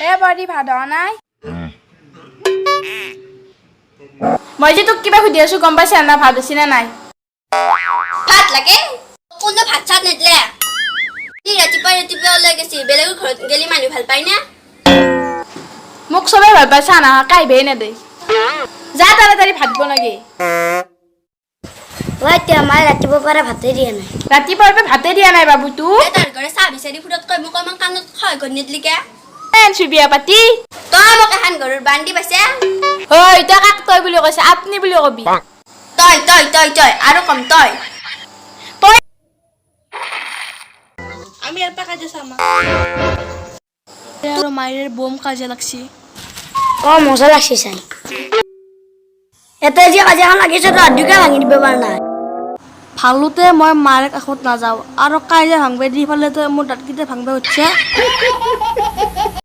এ body ভাত হোৱা নাই মই যে তোক কিবা সুধি আছো গম পাইছা না ভাত আছে না নাই ভাত লাগে কোনো ভাত চাত নিদিলে কি ৰাতিপুৱা ওলাই গৈছি বেলেগৰ ঘৰত গেলি মানুহ ভাল পাই না মোক সবে ভাল পাই চা না কাইবেই নেদে যা তাড়াতাড়ি ভাত বনাগে ওইতে আমাৰ ৰাতিপুৱা পৰা ভাতে দিয়া নাই ৰাতিপুৱাৰ পৰা ভাতে দিয়া নাই বাবু তু তাৰ ঘৰে চাহ বিচাৰি ফুৰত কৈ মোক আমাৰ কাণত খয় কৰি নিদিলি কে এনচি বিয়া পাতি তই মোক এখন ঘৰৰ বান্ধি পাইছে ঐ তই কাক তই বুলি কৈছে আপনি বুলি কবি তই আৰু কম তই আমি আর পা কাজে সামা আর মায়ের বোম কাজে লাগছি মজা লাগছে চাই এটা যে কাজে এখন লাগিছে তো দুটা ভাঙি দিব পাৰ নাই ভালোতে মই মাৰ কাষত নাযাওঁ আৰু কাইলে ভাঙবে দি ফালে তো মোৰ দাঁতকেইটা ভাঙবে উঠছে